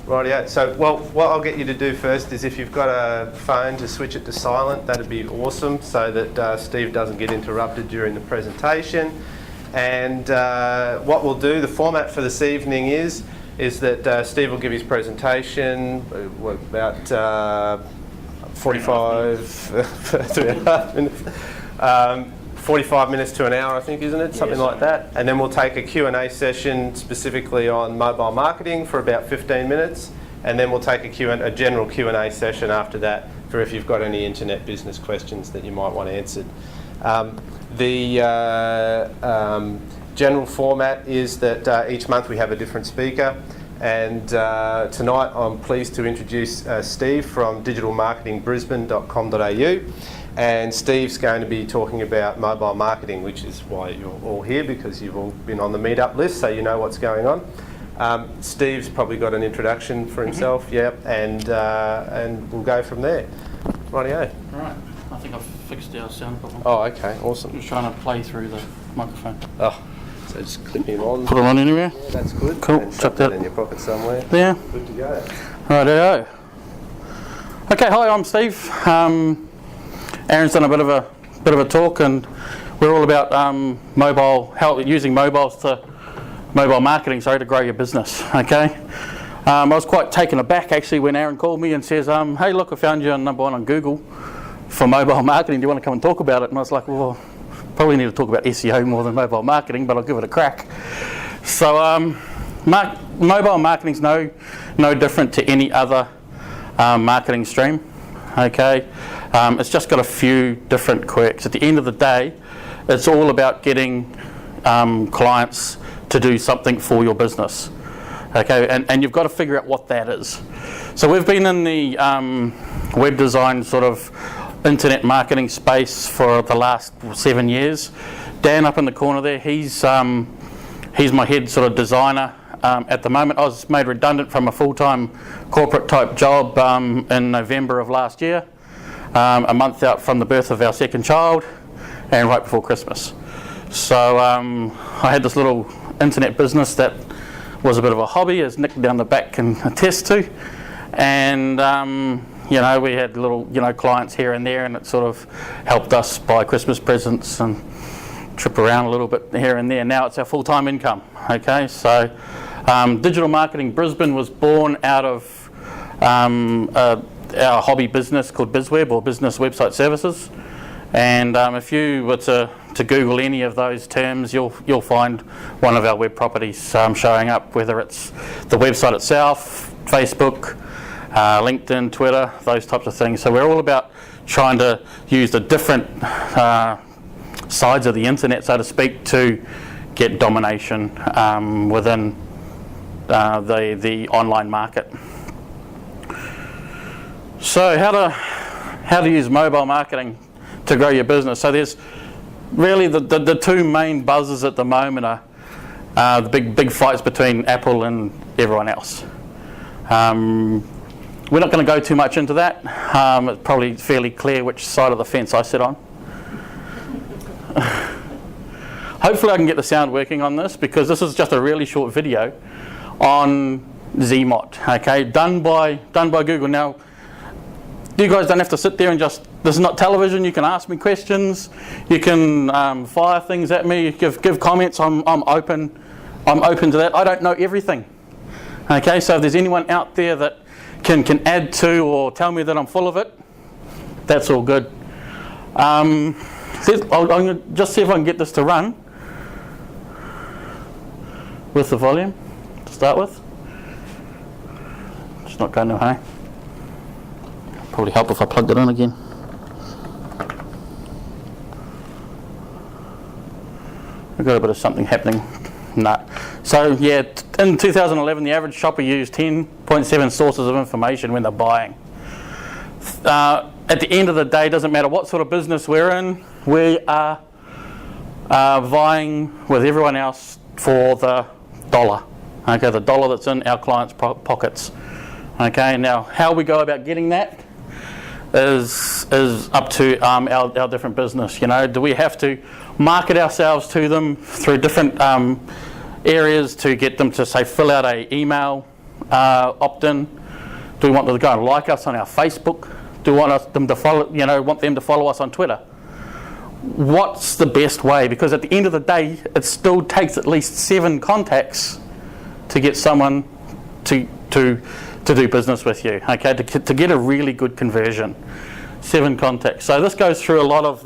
Rightio. So, well, what I'll get you to do first is if you've got a phone to switch it to silent, that'd be awesome, so that Steve doesn't get interrupted during the presentation. And what we'll do, the format for this evening is that Steve will give his presentation, about 45, 3.5 minutes. 45 minutes to an hour, I think, isn't it? Something like that. And then we'll take a Q&A session specifically on mobile marketing for about 15 minutes. And then we'll take a general Q&A session after that for if you've got any internet business questions that you might want answered. The general format is that each month we have a different speaker. And tonight I'm pleased to introduce Steve from digitalmarketingbrisbane.com.au. And Steve's going to be talking about mobile marketing, which is why you're all here, because you've all been on the meetup list, so you know what's going on. Steve's probably got an introduction for himself, and we'll go from there. Rightio. All right. I think I've fixed our sound problem. Oh, okay, awesome. I'm just trying to play through the microphone. Oh, so just clip him on. Put it on anywhere? Yeah, that's good. Cool. And Chuck that that in your pocket somewhere. Yeah. Good to go. Rightio. Okay, hi, I'm Steve. Aaron's done a bit of a talk, and we're all about using mobile marketing, to grow your business. Okay, I was quite taken aback actually when Aaron called me and says, "Hey, look, I found you on number 1 on Google for mobile marketing. Do you want to come and talk about it?" And I was like, "Well, probably need to talk about SEO more than mobile marketing, but I'll give it a crack." So, mobile marketing's no different to any other marketing stream. Okay, it's just got a few different quirks. At the end of the day, it's all about getting clients to do something for your business. Okay, and you've got to figure out what that is. So we've been in the web design sort of internet marketing space for the last 7 years. Dan up in the corner there, he's my head sort of designer. At the moment, I was made redundant from a full-time corporate type job in November of last year, a month out from the birth of our second child and right before Christmas. So I had this little internet business that was a bit of a hobby, as Nick down the back can attest to, and we had little clients here and there, and it sort of helped us buy Christmas presents and trip around a little bit here and there. Now it's our full-time income. Okay, so Digital Marketing Brisbane was born out of our hobby business called BizWeb, or Business Website Services. And if you were to Google any of those terms, you'll find one of our web properties showing up, whether it's the website itself, Facebook, LinkedIn, Twitter, those types of things. So we're all about trying to use the different sides of the internet, so to speak, to get domination within the online market. So how to use mobile marketing to grow your business. So there's really the two main buzzes at the moment are the big fights between Apple and everyone else. We're not going to go too much into that. It's probably fairly clear which side of the fence I sit on. Hopefully I can get the sound working on this, because this is just a really short video on Zmot, okay, done by Google. Now, you guys don't have to sit there and this is not television. You can ask me questions, you can fire things at me, give comments. I'm open to that. I don't know everything. Okay, so if there's anyone out there that can add to or tell me that I'm full of it, that's all good. I'm going to just see if I can get this to run with the volume to start with. It's not going no high. Probably help if I plugged it in again. We've got a bit of something happening. No. So yeah, in 2011 the average shopper used 10.7 sources of information when they're buying. At the end of the day, it doesn't matter what sort of business we're in, we are vying with everyone else for the dollar. Okay, the dollar that's in our clients' pockets. Okay, now how we go about getting that is up to our different business. Do we have to market ourselves to them through different areas to get them to, say, fill out a email opt in? Do we want them to go and like us on our Facebook? Do we want them to follow? Want them to follow us on Twitter? What's the best way? Because at the end of the day, it still takes at least 7 contacts to get someone to do business with you. Okay, to get a really good conversion. 7 contacts. So this goes through a lot of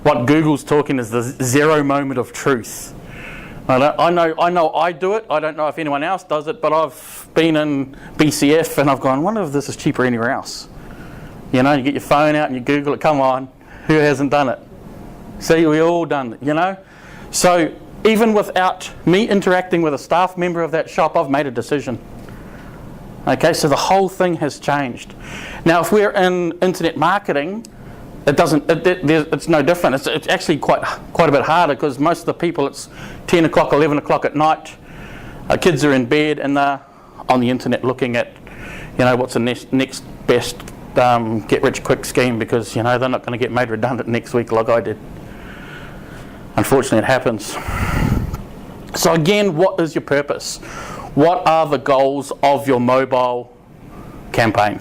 what Google's talking is the 0 moment of truth. I know I do it. I don't know if anyone else does it, but I've been in BCF and I've gone, I wonder if this is cheaper anywhere else. You get your phone out and you Google it. Come on, who hasn't done it? See, we all done it, So even without me interacting with a staff member of that shop, I've made a decision. Okay, so the whole thing has changed. Now, if we're in internet marketing, it's no different. It's actually quite a bit harder because most of the people, it's 10 o'clock, 11 o'clock at night. Kids are in bed and they're on the internet looking at, what's the next best get-rich-quick scheme because, they're not going to get made redundant next week like I did. Unfortunately, it happens. So again, what is your purpose? What are the goals of your mobile campaign?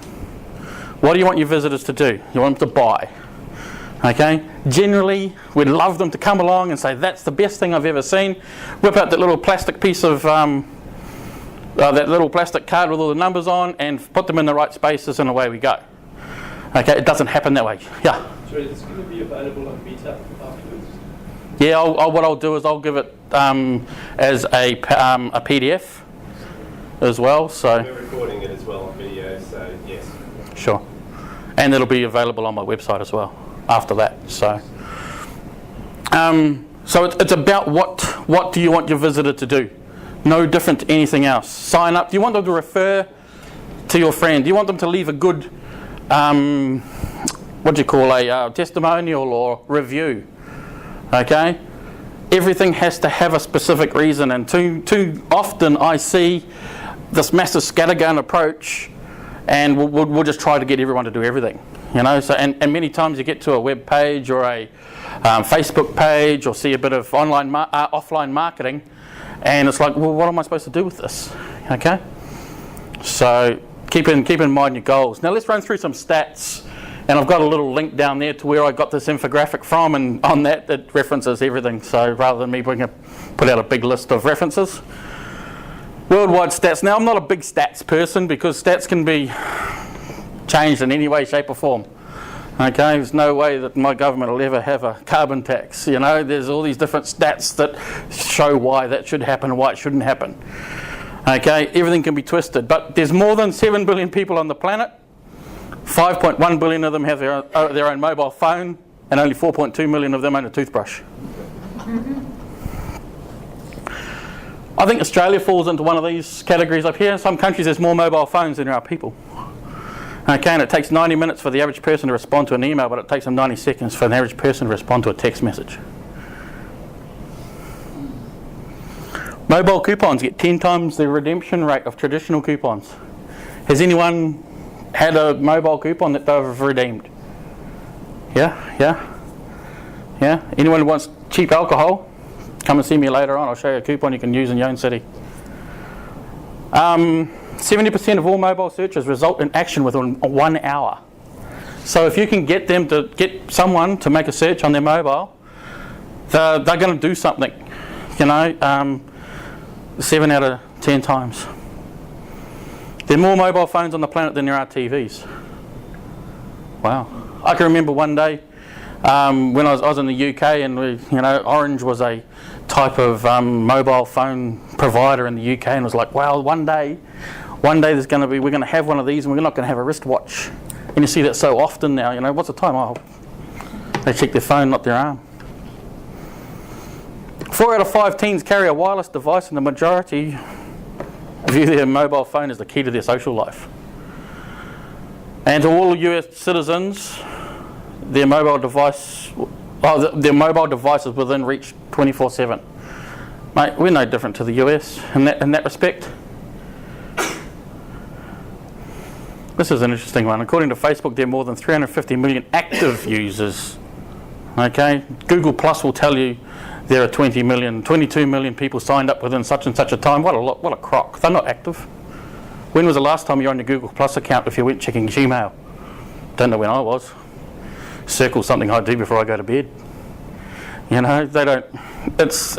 What do you want your visitors to do? You want them to buy. Okay? Generally, we'd love them to come along and say, that's the best thing I've ever seen. Whip out that little plastic piece of, that little plastic card with all the numbers on and put them in the right spaces and away we go. Okay? It doesn't happen that way. Yeah? So it's going to be available on beta afterwards? Yeah, what I'll do is I'll give it as a PDF as well. So we're recording it as well on video, so yes. Sure. And it'll be available on my website as well after that. So it's about what do you want your visitor to do? No different to anything else. Sign up. Do you want them to refer to your friend? Do you want them to leave a good testimonial or review? Okay? Everything has to have a specific reason, and too often I see this massive scattergun approach and we'll just try to get everyone to do everything. So and many times you get to a web page or a Facebook page or see a bit of offline marketing and it's like, well, what am I supposed to do with this? Okay? So keep in mind your goals. Now let's run through some stats. And I've got a little link down there to where I got this infographic from, and on that it references everything. So rather than me put out a big list of references. Worldwide stats. Now I'm not a big stats person because stats can be changed in any way, shape or form. Okay, there's no way that my government will ever have a carbon tax. There's all these different stats that show why that should happen and why it shouldn't happen. Okay, everything can be twisted. But there's more than 7 billion people on the planet. 5.1 billion of them have their own mobile phone, and only 4.2 million of them own a toothbrush. I think Australia falls into one of these categories up here. In some countries there's more mobile phones than there are people. Okay, and it takes 90 minutes for the average person to respond to an email, but it takes them 90 seconds for an average person to respond to a text message. Mobile coupons get 10 times the redemption rate of traditional coupons. Has anyone had a mobile coupon that they've redeemed? Yeah? Anyone who wants cheap alcohol, come and see me later on. I'll show you a coupon you can use in your own city. 70% of all mobile searches result in action within 1 hour. So if you can get someone to make a search on their mobile, they're going to do something. 7 out of 10 times. There are more mobile phones on the planet than there are TVs. Wow. I can remember one day when I was in the UK and Orange was a type of mobile phone provider in the UK, and it was like, wow, one day we're going to have one of these and we're not going to have a wristwatch. And you see that so often now, what's the time? Oh, they check their phone, not their arm. 4 out of 5 teens carry a wireless device, and the majority view their mobile phone as the key to their social life. And to all US citizens, their mobile device is within reach 24/7. Mate, we're no different to the US in that respect. This is an interesting one. According to Facebook, there are more than 350 million active users. Okay, Google Plus will tell you there are 22 million people signed up within such and such a time. What a crock. They're not active. When was the last time you were on your Google Plus account if you went checking Gmail? Don't know when I was. Circle something I do before I go to bed. You know, they don't. It's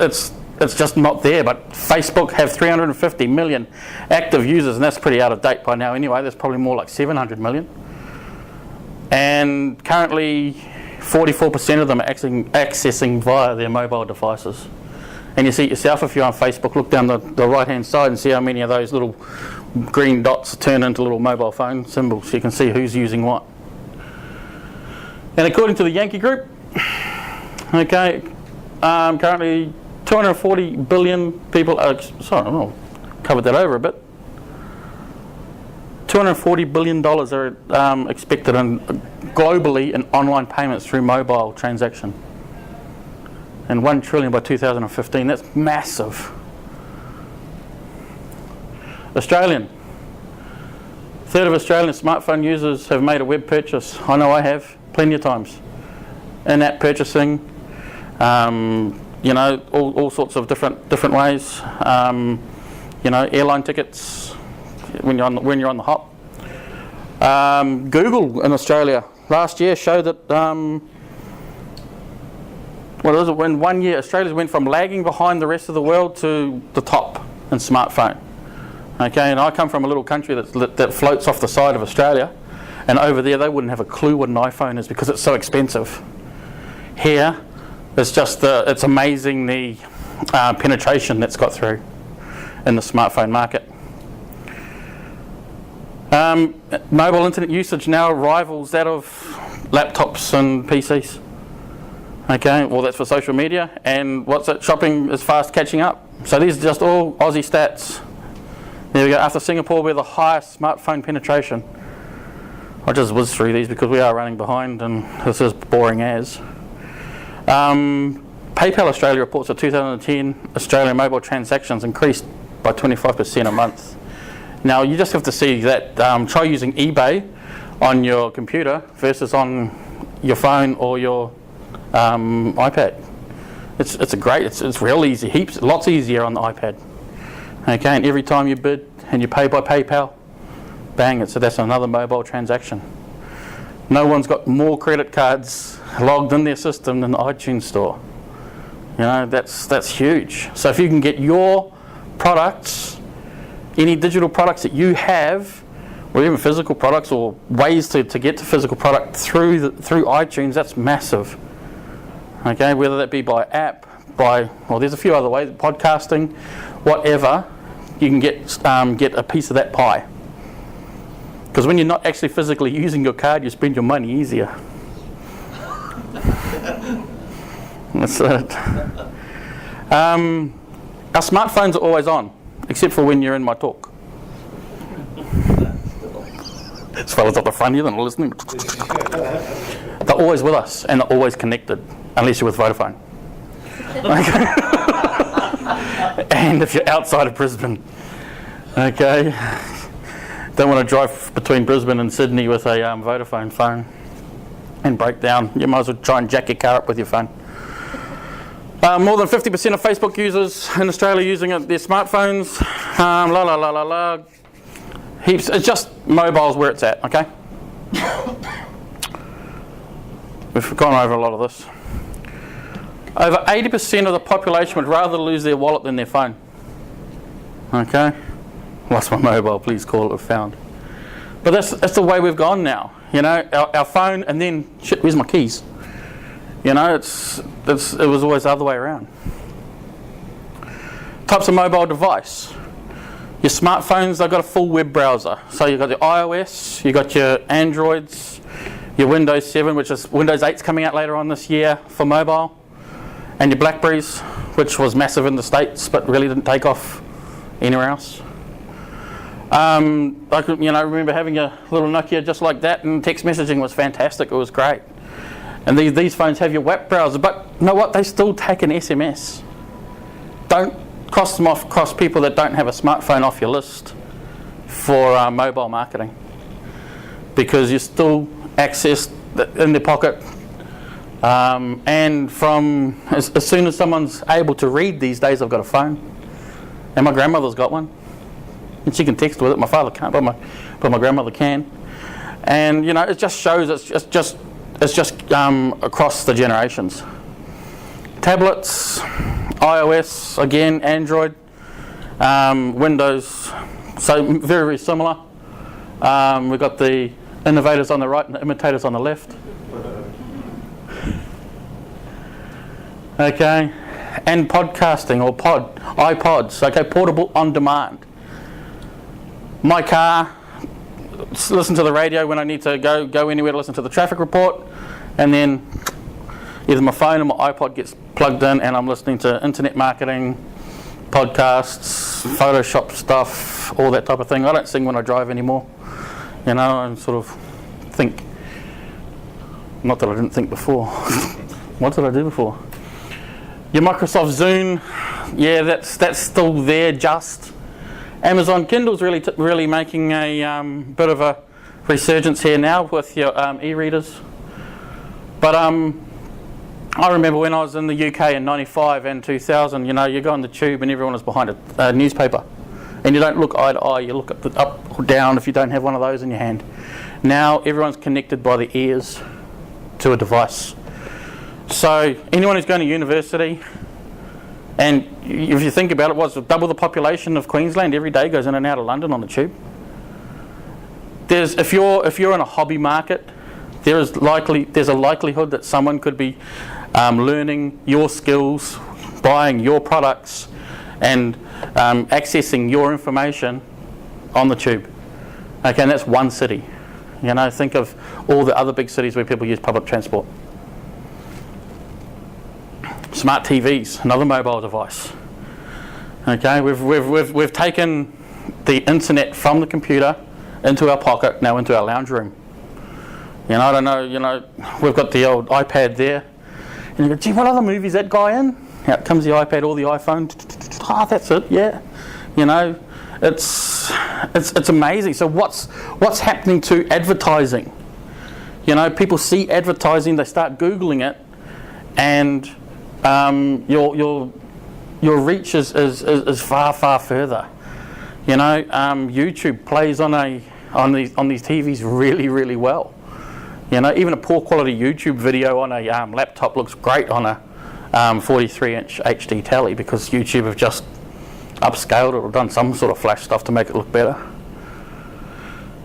just not there. But Facebook have 350 million active users, and that's pretty out of date by now anyway. There's probably more like 700 million. And currently, 44% of them are accessing via their mobile devices. And you see it yourself if you're on Facebook. Look down the right-hand side and see how many of those little green dots turn into little mobile phone symbols. So you can see who's using what. And according to the Yankee Group, okay, currently 240 billion people are, sorry, I'll cover that over a bit. $240 billion are expected globally in online payments through mobile transaction. And 1 trillion by 2015, that's massive. Australian. Third of Australian smartphone users have made a web purchase. I know I have, plenty of times. In-app purchasing, you know, all sorts of different ways. You know, airline tickets when you're on the hop. Google in Australia last year showed that in 1 year Australia went from lagging behind the rest of the world to the top in smartphone. Okay, and I come from a little country that floats off the side of Australia, and over there they wouldn't have a clue what an iPhone is because it's so expensive. Here, it's amazing the penetration that's got through in the smartphone market. Mobile internet usage now rivals that of laptops and PCs. Okay, well that's for social media, and what's it? Shopping is fast catching up. So these are just all Aussie stats. There we go. After Singapore, we're the highest smartphone penetration. I just whiz through these because we are running behind, and this is boring as. PayPal Australia reports that 2010 Australian mobile transactions increased by 25% a month. Now you just have to see that. Try using eBay on your computer versus on your phone or your iPad. It's real easy, lots easier on the iPad. Okay, and every time you bid and you pay by PayPal, bang, so that's another mobile transaction. No one's got more credit cards logged in their system than the iTunes store. You know, that's huge. So if you can get your products, any digital products that you have, or even physical products, or ways to get to physical product through iTunes, that's massive. Okay, whether that be by app, there's a few other ways, podcasting, whatever, you can get a piece of that pie. Because when you're not actually physically using your card, you spend your money easier. That's it. Our smartphones are always on, except for when you're in my talk. As fellas up the front here, they're not listening. They're always with us, and they're always connected, unless you're with Vodafone. Okay. And if you're outside of Brisbane, okay, don't want to drive between Brisbane and Sydney with a Vodafone phone and break down. You might as well try and jack your car up with your phone. More than 50% of Facebook users in Australia using their smartphones. Heaps. It's just mobiles where it's at. Okay. We've gone over a lot of this. Over 80% of the population would rather lose their wallet than their phone. Okay? Lost my mobile, please call it found. But that's the way we've gone now. You know, our phone, and then, shit, where's my keys? You know, it was always the other way around. Types of mobile device. Your smartphones, they've got a full web browser. So you've got your iOS, you've got your Androids, your Windows 7, which is Windows 8's coming out later on this year for mobile, and your Blackberries, which was massive in the States but really didn't take off anywhere else. I remember having a little Nokia just like that, and text messaging was fantastic. It was great. And these phones have your web browser, but you know what? They still take an SMS. Don't cross them off, cross people that don't have a smartphone off your list for mobile marketing, because you still access in their pocket. And from as soon as someone's able to read these days, I've got a phone, and my grandmother's got one. and she can text with it. My father can't, but my grandmother can. And you know, it just shows it's just across the generations. Tablets, iOS, again, Android, Windows, so very, very similar. We've got the innovators on the right and the imitators on the left. Okay, and podcasting or iPods, okay, portable on demand. My car, listen to the radio when I need to go anywhere to listen to the traffic report, and then either my phone or my iPod gets plugged in and I'm listening to internet marketing, podcasts, Photoshop stuff, all that type of thing. I don't sing when I drive anymore. You know, I sort of think. Not that I didn't think before. What did I do before? Your Microsoft Zune, yeah, that's still there just. Amazon Kindle's really making a bit of a resurgence here now with your e-readers. But I remember when I was in the UK in 95 and 2000, you know, you go on the tube and everyone was behind a newspaper. And you don't look eye to eye, you look at the up or down if you don't have one of those in your hand. Now everyone's connected by the ears to a device. So anyone who's going to university, and if you think about it, what's double the population of Queensland every day goes in and out of London on the tube. If you're in a hobby market, there's a likelihood that someone could be learning your skills, buying your products, and accessing your information on the tube. Okay, and that's one city. You know, think of all the other big cities where people use public transport. Smart TVs, another mobile device. Okay, we've taken the internet from the computer into our pocket, now into our lounge room. You know, I don't know, you know, we've got the old iPad there. And you go, gee, what other movie's that guy in? Out comes the iPad or the iPhone. Ah, that's it, yeah. You know, it's amazing. So what's happening to advertising? You know, people see advertising, they start Googling it, and your reach is far, far further. You know, YouTube plays on these TVs really, really well. You know, even a poor quality YouTube video on a laptop looks great on a 43-inch HD telly, because YouTube have just upscaled it or done some sort of flash stuff to make it look better.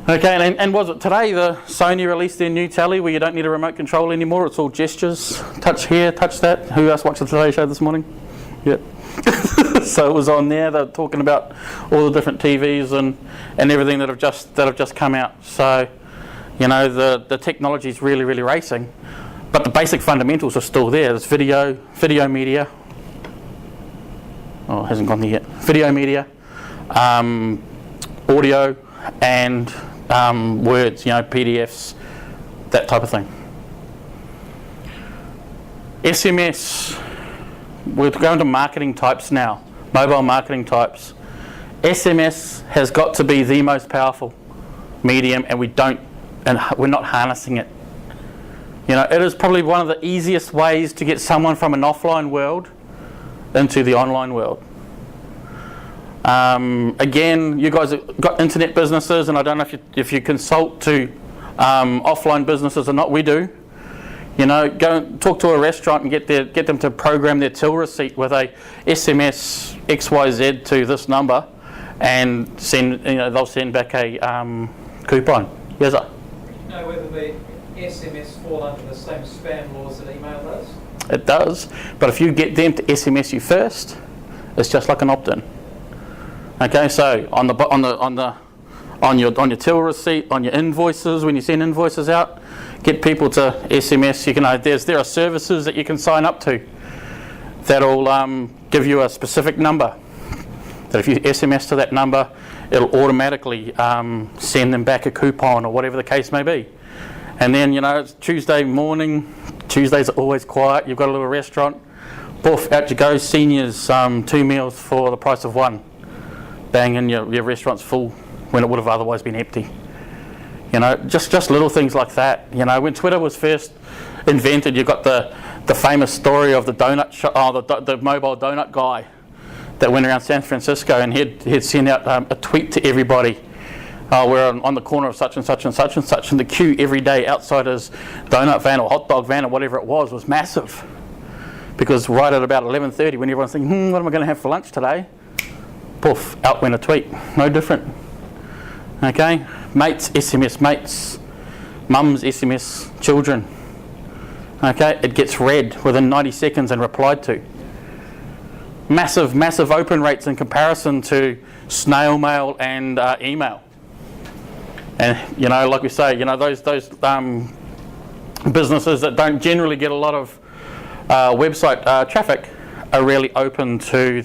Okay, and was it today the Sony released their new telly where you don't need a remote control anymore? It's all gestures. Touch here, touch that. Who else watched the Today Show this morning? Yeah. So it was on there. They were talking about all the different TVs and everything that have just come out. So, you know, the technology is really, really racing, but the basic fundamentals are still there. There's video media. Oh, it hasn't gone there yet. Video media, audio, and words, you know, PDFs, that type of thing. SMS, we're going to marketing types now, mobile marketing types. SMS has got to be the most powerful medium, and we're not harnessing it. You know, it is probably one of the easiest ways to get someone from an offline world into the online world. Again, you guys have got internet businesses, and I don't know if you consult to offline businesses or not. We do. You know, go and talk to a restaurant and get them to program their till receipt with a SMS XYZ to this number, and send. You know, they'll send back a coupon. Yes, sir. Do you know whether the SMS fall under the same spam laws that email does? It does, but if you get them to SMS you first, it's just like an opt-in. Okay, so on your till receipt, on your invoices, when you send invoices out, get people to SMS. There are services that you can sign up to that'll give you a specific number. That if you SMS to that number, it'll automatically send them back a coupon or whatever the case may be. And then, you know, it's Tuesday morning. Tuesdays are always quiet. You've got a little restaurant. Boof, out you go. Seniors, 2 meals for the price of one. Bang, and your restaurant's full when it would have otherwise been empty. You know, just little things like that. You know, when Twitter was first invented, you got the famous story of the donut the mobile donut guy that went around San Francisco, and he'd send out a tweet to everybody. We're on the corner of such and such and such and such, and the queue every day outside his donut van or hot dog van or whatever it was massive. Because right at about 11:30, when everyone's thinking, what am I going to have for lunch today? Poof, out went a tweet. No different. Okay? Mates, SMS mates. Mums, SMS children. Okay? It gets read within 90 seconds and replied to. Massive, massive open rates in comparison to snail mail and email. And, like we say, those businesses that don't generally get a lot of website traffic are really open to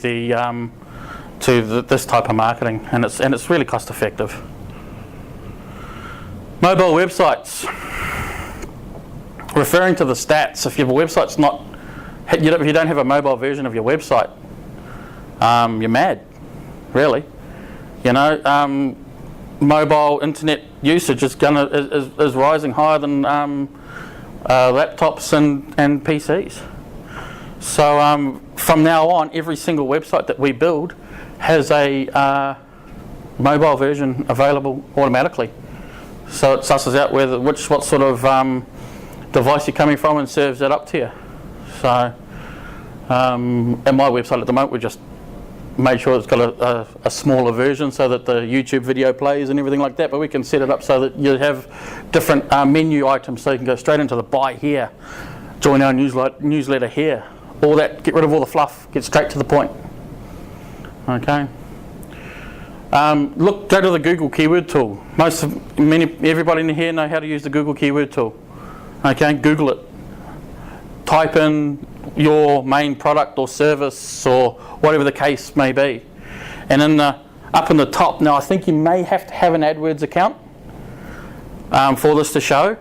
this type of marketing, and it's really cost effective. Mobile websites. Referring to the stats, if your website's not, if you don't have a mobile version of your website, you're mad, really. Mobile internet usage is rising higher than laptops and PCs. So from now on, every single website that we build has a mobile version available automatically. So it susses out what sort of device you're coming from and serves that up to you. So at my website at the moment, we just made sure it's got a smaller version so that the YouTube video plays and everything like that, but we can set it up so that you have different menu items, so you can go straight into the buy here, join our newsletter here, all that, get rid of all the fluff, get straight to the point. Okay. Go to the Google keyword tool. Everybody in here know how to use the Google keyword tool. Okay, Google it. Type in your main product or service or whatever the case may be, and up in the top, now I think you may have to have an AdWords account for this to show,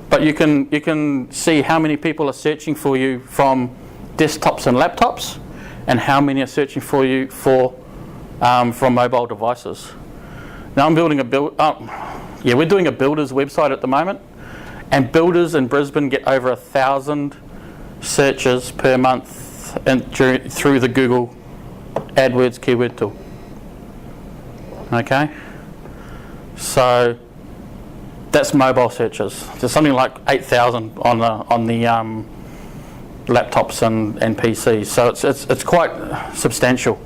but you can see how many people are searching for you from desktops and laptops, and how many are searching for you from mobile devices. Now we're doing a builder's website at the moment, and builders in Brisbane get over 1,000 searches per month through the Google AdWords keyword tool. Okay, so that's mobile searches. There's something like 8,000 on the laptops and PCs. So it's quite substantial.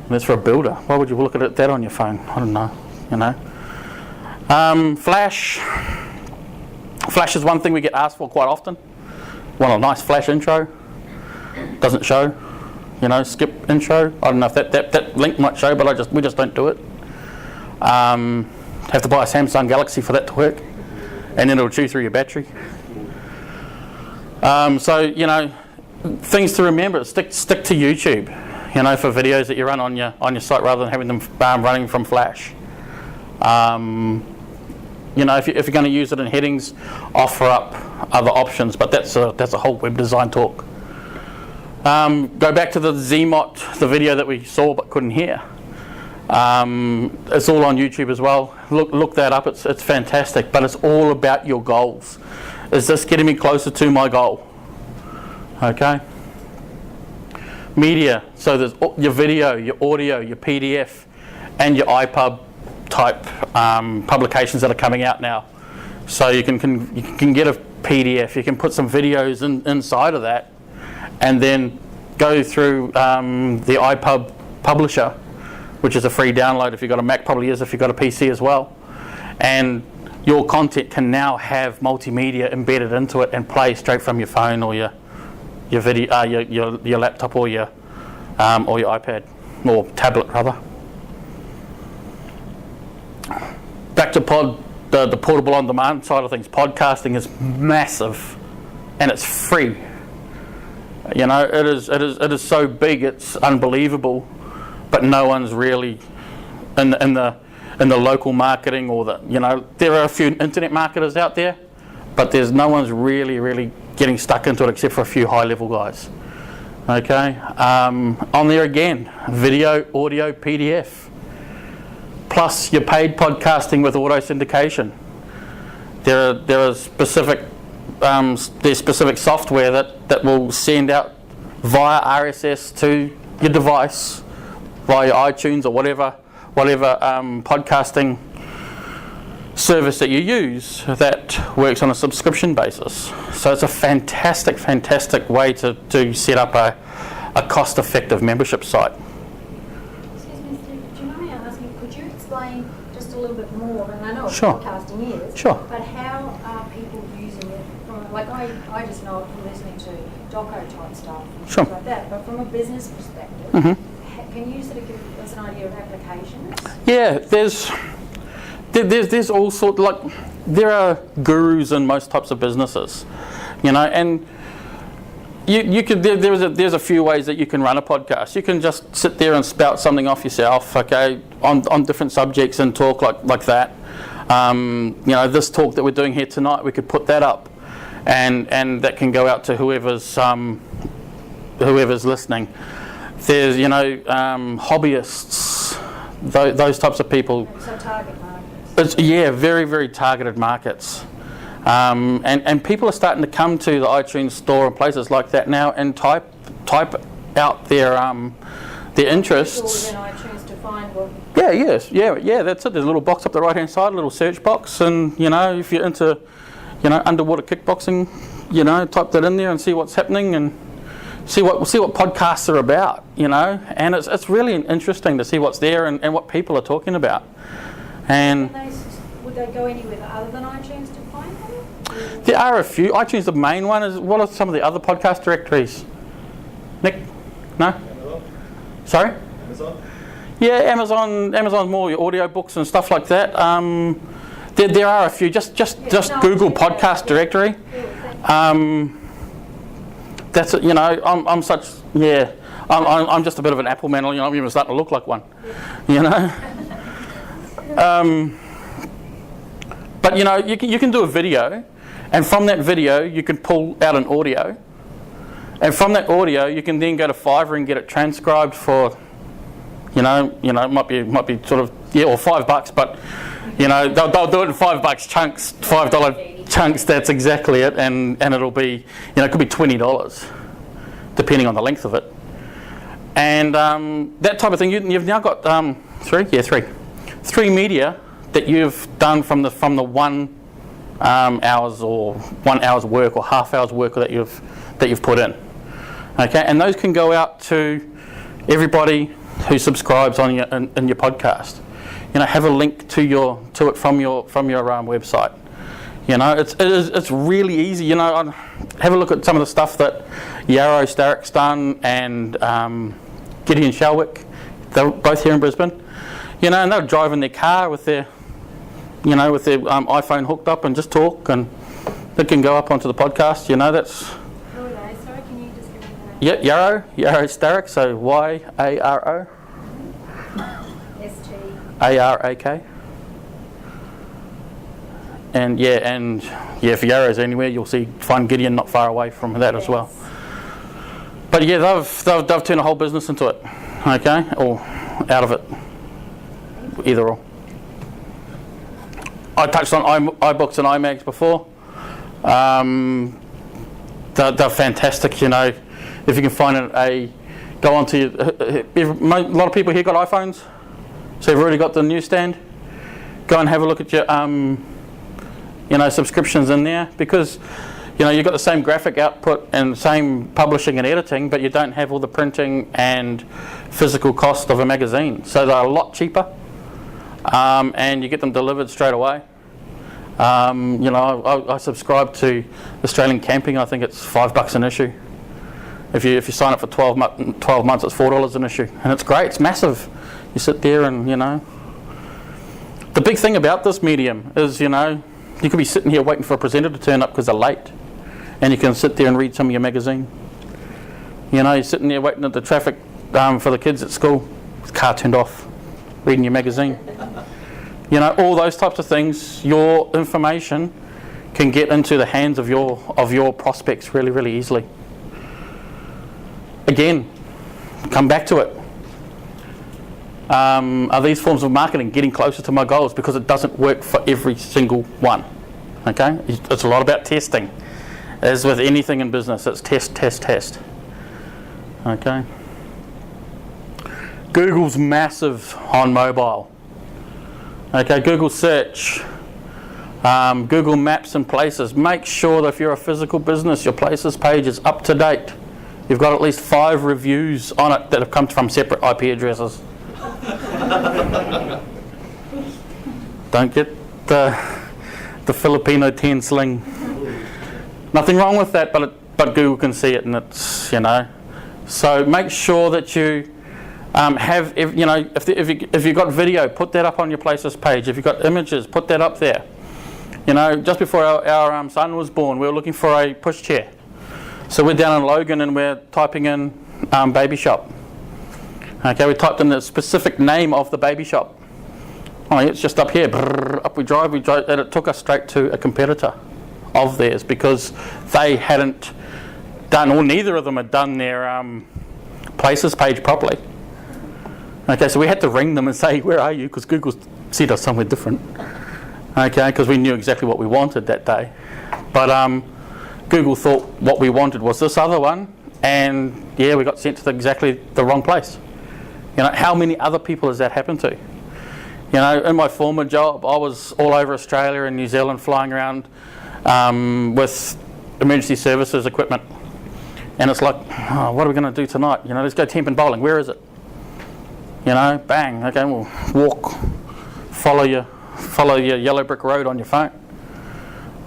And that's for a builder. Why would you look at that on your phone? I don't know. Flash. Flash is one thing we get asked for quite often. Want a nice flash intro? Doesn't show. Skip intro. I don't know if that link might show, but we just don't do it. Have to buy a Samsung Galaxy for that to work, and then it'll chew through your battery. So things to remember: stick to YouTube. For videos that you run on your site rather than having them running from Flash. If you're going to use it in headings, offer up other options, but that's a whole web design talk. Go back to the ZMOT, the video that we saw but couldn't hear. It's all on YouTube as well. Look that up. It's fantastic, but it's all about your goals. Is this getting me closer to my goal? Okay. Media. So there's your video, your audio, your PDF, and your iPub type publications that are coming out now. So you can get a PDF, you can put some videos inside of that, and then go through the iPub publisher, which is a free download if you've got a Mac, probably is if you've got a PC as well. And your content can now have multimedia embedded into it and play straight from your phone or your video, your laptop or your iPad or tablet rather. Back to the portable on-demand side of things. Podcasting is massive, and it's free. It is so big, it's unbelievable. But no one's really in the local marketing or there are a few internet marketers out there, but there's no one's really getting stuck into it except for a few high-level guys. Okay, on there again, video, audio, PDF. Plus your paid podcasting with auto syndication. There are specific there's specific software that will send out via RSS to your device via iTunes or whatever podcasting service that you use that works on a subscription basis. So it's a fantastic way to set up a cost-effective membership site. Excuse me, Steve, do you mind me asking, could you explain just a little bit more, and I know what Sure. podcasting is, Sure. but how are people using it from, like I just know it from listening to doco type stuff and Sure. things like that, but from a business perspective, Mhm. can you sort of give us an idea of applications? Yeah, there's all sorts, like, there are gurus in most types of businesses, and you could, there's a few ways that you can run a podcast. You can just sit there and spout something off yourself, okay, on different subjects and talk like that. This talk that we're doing here tonight, we could put that up, and that can go out to whoever's listening. There's hobbyists, those types of people. So target markets. Very, very targeted markets. And people are starting to come to the iTunes store and places like that now and type out their interests. Within iTunes to find what. Yeah, that's it. There's a little box up the right hand side, a little search box, and if you're into underwater kickboxing, type that in there and see what's happening and see what podcasts are about, and it's really interesting to see what's there and what people are talking about. And Would they go anywhere other than iTunes to find them? there are a few. iTunes is the main one. What are some of the other podcast directories? Nick? No? Amazon? Sorry? Amazon? Yeah, Amazon's more your audio books and stuff like that. There are a few. Just Google podcast directory. That's it. I'm such I'm just a bit of an Apple man. I'm even starting to look like one. But you can do a video, and from that video you can pull out an audio, and from that audio you can then go to Fiverr and get it transcribed for, it might be sort of or $5, but they'll do it in $5 chunks, $5 chunks. That's exactly it, and it'll be it could be $20, depending on the length of it, and that type of thing. You've now got three media that you've done from the 1 hours or 1 hour's work or half hour's work that you've put in. Okay, and those can go out to everybody who subscribes in your podcast. Have a link to it from your website. It's really easy. Have a look at some of the stuff that Yarrow Starrick's done and Gideon Shelwick. They're both here in Brisbane. And they'll drive in their car with their iPhone hooked up and just talk, and it can go up onto the podcast. That's. Who are they? Sorry, can you just give me the name? Yarrow Starrick. So YARO. ST. ARAK. And if Yarrow's anywhere, you'll find Gideon not far away from that as well. But they've turned a whole business into it. Okay, or out of it. Either or. I touched on iBooks and iMags before. They're fantastic. If you can find go onto a lot of people here got iPhones, so you've already got the newsstand. Go and have a look at your subscriptions in there, because you've got the same graphic output and same publishing and editing, but you don't have all the printing and physical cost of a magazine. So they're a lot cheaper. And you get them delivered straight away. I subscribe to Australian Camping. I think it's $5 an issue. If you sign up for 12 months, it's $4 an issue, and it's great. It's massive. You sit there and The big thing about this medium is you could be sitting here waiting for a presenter to turn up because they're late, and you can sit there and read some of your magazine. You're sitting there waiting at the traffic for the kids at school, the car turned off, reading your magazine. All those types of things. Your information can get into the hands of your prospects really, really easily. Again, come back to it. Are these forms of marketing getting closer to my goals? Because it doesn't work for every single one. Okay, it's a lot about testing. As with anything in business, it's test. Okay. Google's massive on mobile. Okay, Google search, Google Maps and Places. Make sure that if you're a physical business, your Places page is up to date. You've got at least 5 reviews on it that have come from separate IP addresses. Don't get the Filipino 10 sling. Nothing wrong with that, but Google can see it, and it's, you know. So make sure that you have, if you've got video, put that up on your Places page. If you've got images, put that up there. You know, just before our son was born, we were looking for a pushchair. So we're down in Logan and we're typing in baby shop. Okay, we typed in the specific name of the baby shop. Oh, it's just up here. Brrr, up we drive, and it took us straight to a competitor of theirs because they hadn't done, or neither of them had done their Places page properly. Okay, so we had to ring them and say, where are you? Because Google said us somewhere different. Okay, because we knew exactly what we wanted that day. But Google thought what we wanted was this other one, and yeah, we got sent to exactly the wrong place. You know, how many other people has that happened to? You know, in my former job, I was all over Australia and New Zealand flying around with emergency services equipment. And it's like, oh, what are we going to do tonight? You know, let's go Tempin bowling. Where is it? You know, bang. Okay, we'll walk, follow your yellow brick road on your phone.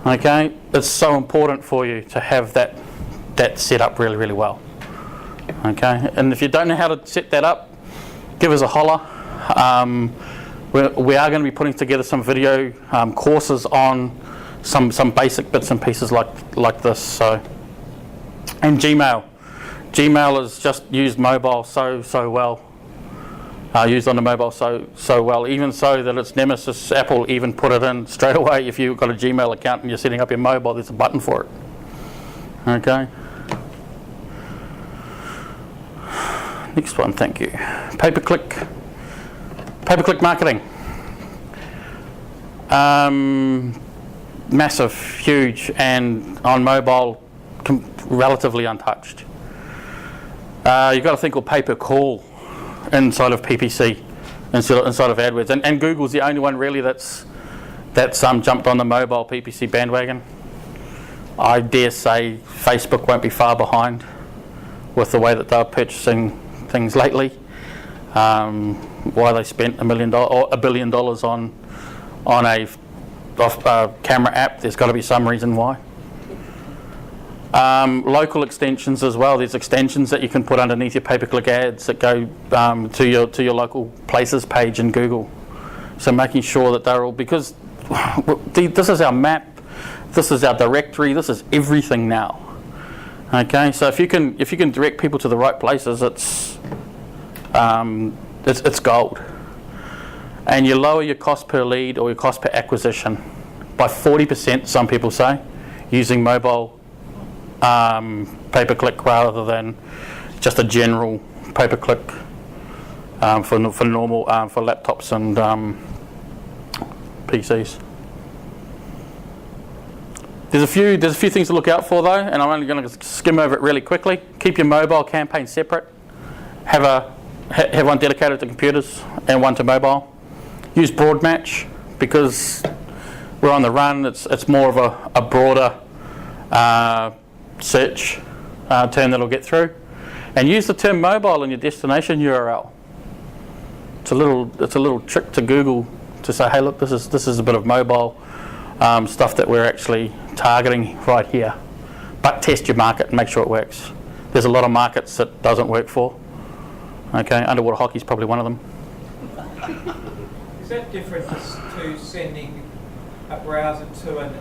Okay, it's so important for you to have that set up really, really well. Okay, and if you don't know how to set that up, give us a holler. We are going to be putting together some video courses on some basic bits and pieces like this. So, and Gmail is just used mobile so well. Used on the mobile so well, even so that its nemesis Apple even put it in straight away. If you've got a Gmail account and you're setting up your mobile, there's a button for it. Okay. Next one, thank you. Pay-per-click marketing. Massive, huge, and on mobile, relatively untouched. You've got to think of pay-per-call inside of PPC, inside of AdWords, and Google's the only one really that's jumped on the mobile PPC bandwagon. I dare say Facebook won't be far behind with the way that they're purchasing things lately. Why they spent $1 billion on a camera app, there's got to be some reason why. Local extensions as well. There's extensions that you can put underneath your pay-per-click ads that go to your local Places page in Google. So making sure that they're all, because this is our map, this is our directory, this is everything now. Okay, so if you can direct people to the right places, it's gold. And you lower your cost per lead or your cost per acquisition by 40%. Some people say, using mobile pay-per-click rather than just a general pay-per-click for normal for laptops and PCs. There's a few things to look out for though, and I'm only going to skim over it really quickly. Keep your mobile campaign separate. Have one dedicated to computers and one to mobile. Use broad match because we're on the run. It's more of a broader search term that'll get through, and use the term mobile in your destination URL. It's a little trick to Google to say, hey, look, this is a bit of mobile stuff that we're actually targeting right here. But test your market and make sure it works. There's a lot of markets that doesn't work for. Okay, underwater hockey is probably one of them. Is that different to sending a browser to an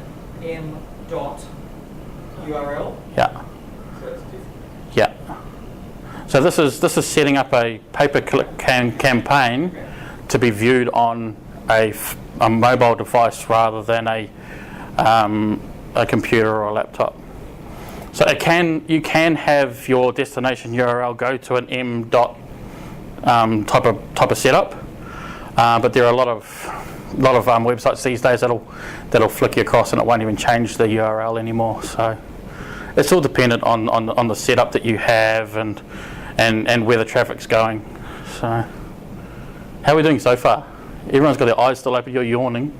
m dot URL? Yeah. So it's different. Yeah. So this is setting up a pay-per-click campaign to be viewed on a mobile device rather than a computer or a laptop. So you can have your destination URL go to an m dot type of setup, but there are a lot of websites these days that'll flick you across and it won't even change the URL anymore. So it's all dependent on the setup that you have and where the traffic's going. So. How are we doing so far? Everyone's got their eyes still open, you're yawning.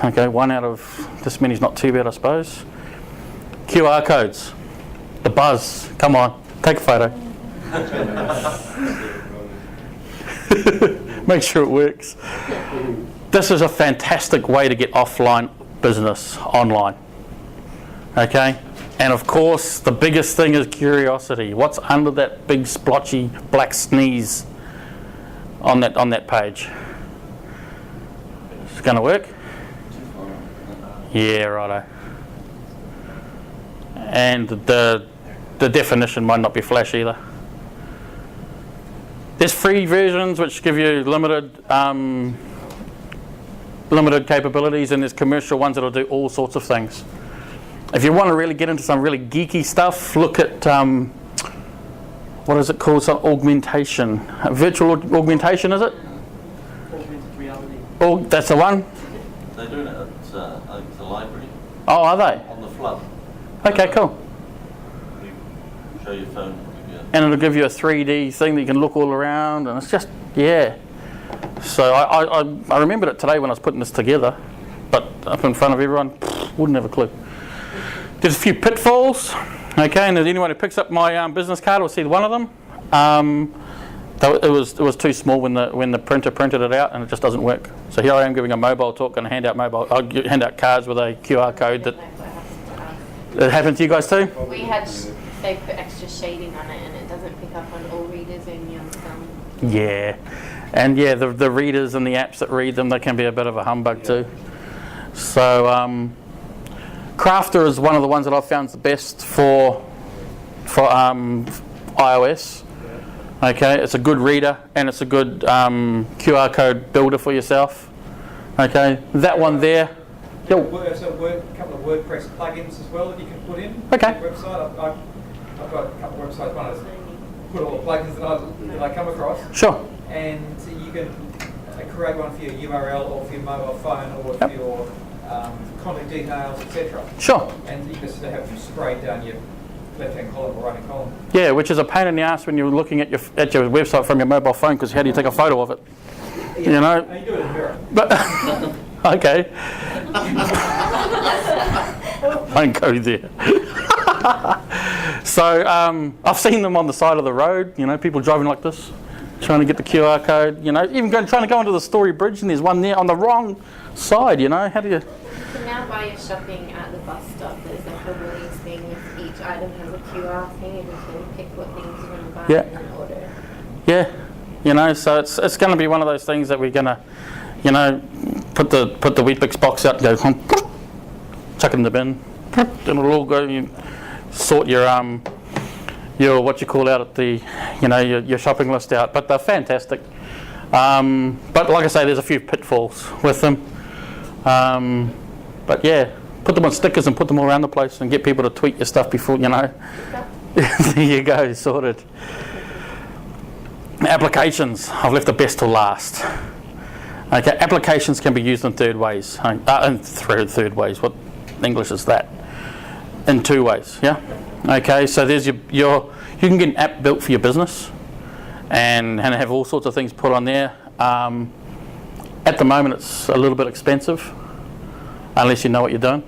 Okay, 1 out of this many's not too bad, I suppose. QR codes. The buzz. Come on, take a photo. Make sure it works. This is a fantastic way to get offline business online. Okay? And of course, the biggest thing is curiosity. What's under that big splotchy black sneeze on that page? Is it going to work? Yeah, righto. And the definition might not be flash either. There's free versions which give you limited capabilities, and there's commercial ones that'll do all sorts of things. If you want to really get into some really geeky stuff, look at what is it called? Some augmentation, virtual augmentation, is it? Augmented reality. Oh, that's the one. They're doing it at the library Oh, are they? on the flood. Okay, cool. You show your phone. And it'll give you a 3D thing that you can look all around, and it's just, yeah. So I remembered it today when I was putting this together, but up in front of everyone, wouldn't have a clue. There's a few pitfalls, okay, and anyone who picks up my business card will see one of them. It was too small when the printer printed it out, and it just doesn't work. So here I am giving a mobile talk and hand out cards with a QR code that happened to you guys too. They put extra shading on it, and it doesn't pick up on all readers and young some. Yeah, and yeah, the readers and the apps that read them, they can be a bit of a humbug too. So Crafter is one of the ones that I've found the best for iOS. Okay, it's a good reader and it's a good QR code builder for yourself. Okay, that one there. So a couple of WordPress plugins as well that you can put in. Okay. On your website. I've got a couple of websites. One is put all the plugins that I come across. Sure. And you can create one for your URL or for your mobile phone or for your contact details, etc. Sure. And you just have them sprayed down your left-hand column or right-hand column. Yeah, which is a pain in the ass when you're looking at your website from your mobile phone, because how do you take a photo of it? Yeah. You know. And you do it in mirror. But okay. Don't go there. So I've seen them on the side of the road. You know, people driving like this, trying to get the QR code. You know, even trying to go into the Story Bridge, and there's one there on the wrong side. You know, how do you? You can now buy your shopping at the bus stop. There's like a Woolies thing with each item has a QR thing, and you can pick what things you want to buy and then order. Yeah, you know, so it's going to be one of those things that we're going to, you know, put the Weet-Bix box out and go, chuck it in the bin, and it'll all go. You sort your what you call out at the, you know, your shopping list out. But they're fantastic. But like I say, there's a few pitfalls with them. But yeah, put them on stickers and put them all around the place and get people to tweet your stuff before, you know. There you go, sorted. Applications, I've left the best till last. Okay, applications can be used in third ways. In third ways, what English is that? In two ways, yeah? Okay, so there's you can get an app built for your business and have all sorts of things put on there. At the moment it's a little bit expensive, unless you know what you're doing.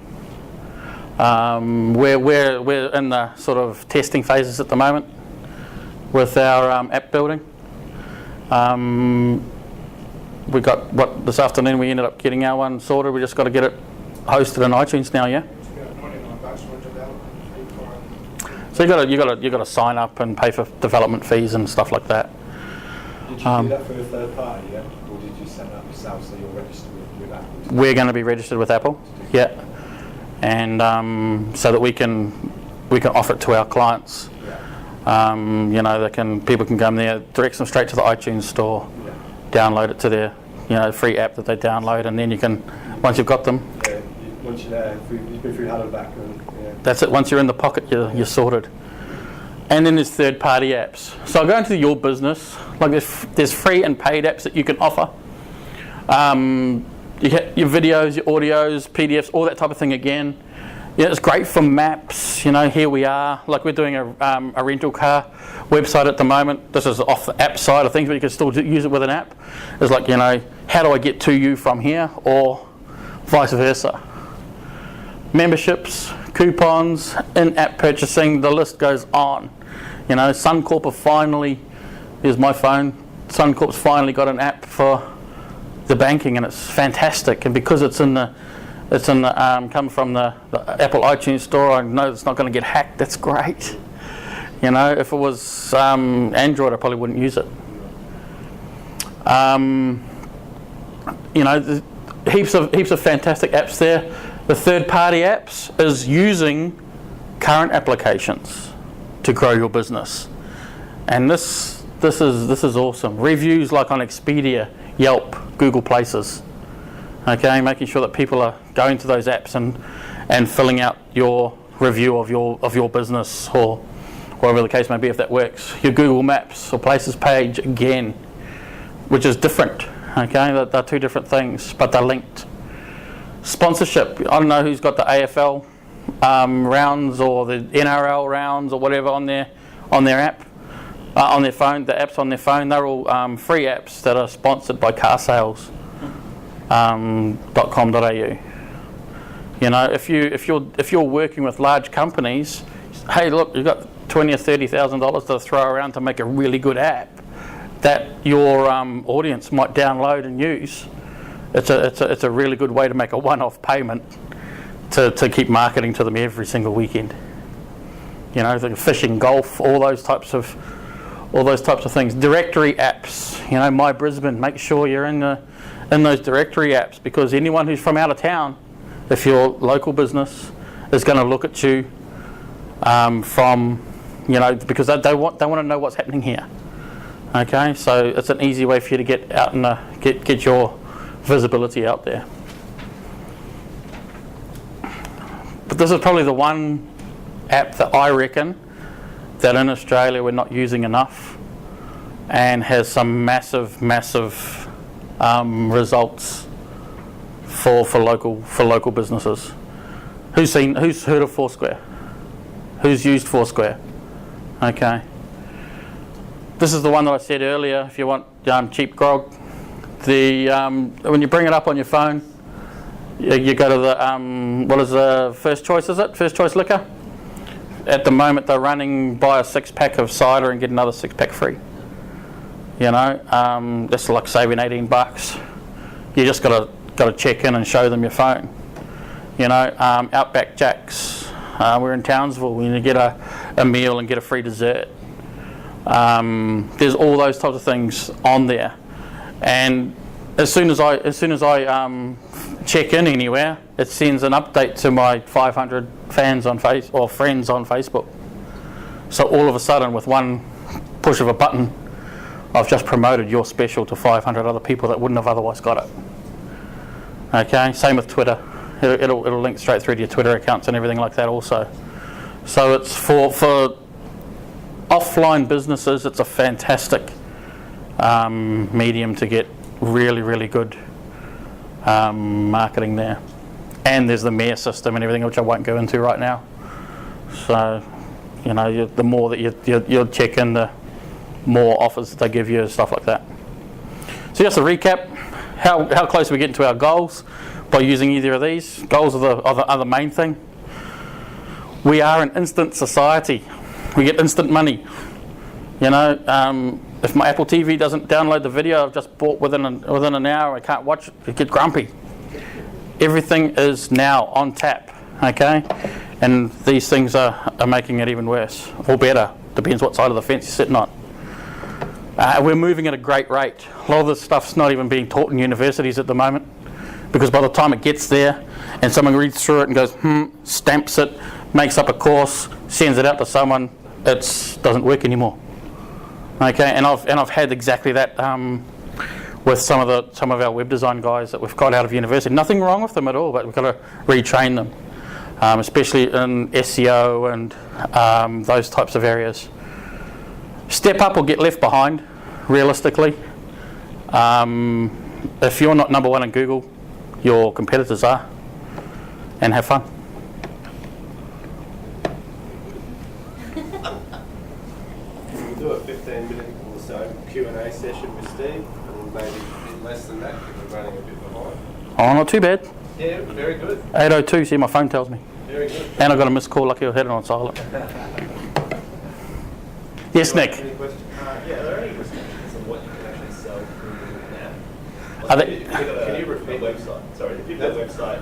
We're in the sort of testing phases at the moment with our app building. We got this afternoon. We ended up getting our one sorted. We just got to get it hosted in iTunes now. Yeah. So you got to sign up and pay for development fees and stuff like that. Did you do that for a third party, yeah? Or did you set that up yourself so you're registered with Apple? We're going to be registered with Apple. Yeah. And so that we can offer it to our clients. Yeah. You know, people can go in there, directs them straight to the iTunes store, download it to their, you know, free app that they download, and then you can, once you've got them. Yeah, once you're there, you've been through Hello Back. That's it. Once you're in the pocket, you're sorted. And then there's third-party apps. So I'll go into your business. Like there's free and paid apps that you can offer. You get your videos, your audios, PDFs, all that type of thing again. Yeah, it's great for maps. You know, here we are, like we're doing a rental car website at the moment. This is off the app side of things, but you can still use it with an app. It's like, you know, how do I get to you from here, or vice versa. Memberships, coupons, in-app purchasing, the list goes on. You know, Suncorp have finally, here's my phone, Suncorp's finally got an app for the banking, and it's fantastic. And because it's in the come from the Apple iTunes store, I know it's not going to get hacked. That's great. You know, if it was Android, I probably wouldn't use it. You know, heaps of fantastic apps there. The third-party apps is using current applications to grow your business, and this is awesome. Reviews like on Expedia, Yelp, Google Places. Okay, making sure that people are going to those apps and filling out your review of your business, or whatever the case may be, if that works. Your Google Maps or Places page again, which is different. Okay, they're two different things, but they're linked. Sponsorship. I don't know who's got the AFL rounds or the NRL rounds or whatever on their app, on their phone. The apps on their phone, they're all free apps that are sponsored by carsales. .com.au. You know, if you're working with large companies, hey, look, you've got $20,000 or $30,000 to throw around to make a really good app that your audience might download and use. It's a really good way to make a one-off payment to keep marketing to them every single weekend. You know, the fishing, golf, all those types of things. Directory apps. You know, My Brisbane. Make sure you're in those directory apps, because anyone who's from out of town, if you're local business, is going to look at you from, you know, because they want to know what's happening here. Okay, so it's an easy way for you to get out and get your visibility out there. But this is probably the one app that I reckon that in Australia we're not using enough, and has some massive results for local businesses. Who's heard of Foursquare? Who's used Foursquare? Okay. This is the one that I said earlier. If you want cheap grog, when you bring it up on your phone, you go to the what is the First Choice? Is it First Choice Liquor? At the moment, they're running buy a 6-pack of cider and get another 6-pack free. You know, that's like saving $18. You just got to check in and show them your phone. You know, Outback Jack's. We're in Townsville. You get a meal and get a free dessert. There's all those types of things on there, and as soon as I check in anywhere, it sends an update to my 500 fans on friends on Facebook. So all of a sudden, with one push of a button, I've just promoted your special to 500 other people that wouldn't have otherwise got it. Okay, same with Twitter. It'll link straight through to your Twitter accounts and everything like that also. So it's for offline businesses, it's a fantastic medium to get really good marketing there. And there's the mayor system and everything, which I won't go into right now. So, you know, the more that you check in, the more offers that they give you and stuff like that. So just a recap, how close are we getting to our goals by using either of these? Goals are the main thing. We are an instant society. We get instant money. You know, if my Apple TV doesn't download the video I've just bought within an hour, I can't watch it, I get grumpy. Everything is now on tap, okay? And these things are making it even worse, or better, depends what side of the fence you're sitting on. We're moving at a great rate. A lot of this stuff's not even being taught in universities at the moment, because by the time it gets there and someone reads through it and goes, stamps it, makes up a course, sends it out to someone, it doesn't work anymore. Okay, and I've had exactly that with some of our web design guys that we've got out of university. Nothing wrong with them at all, but we've got to retrain them, especially in SEO and those types of areas. Step up or get left behind, realistically. If you're not number one in Google, your competitors are, and have fun. 15-minute or so Q&A session with Steve, and maybe a bit less than that because we're running a bit behind. Oh, not too bad. Yeah, very good. 8:02, see, my phone tells me. Very good. And I got a missed call, lucky I had it on silent. Yes, Nick. Any questions? Yeah, are there any restrictions on what you can actually sell through an app? Are Like they- if you've got Can a you repeat? website? Sorry, if you've got a website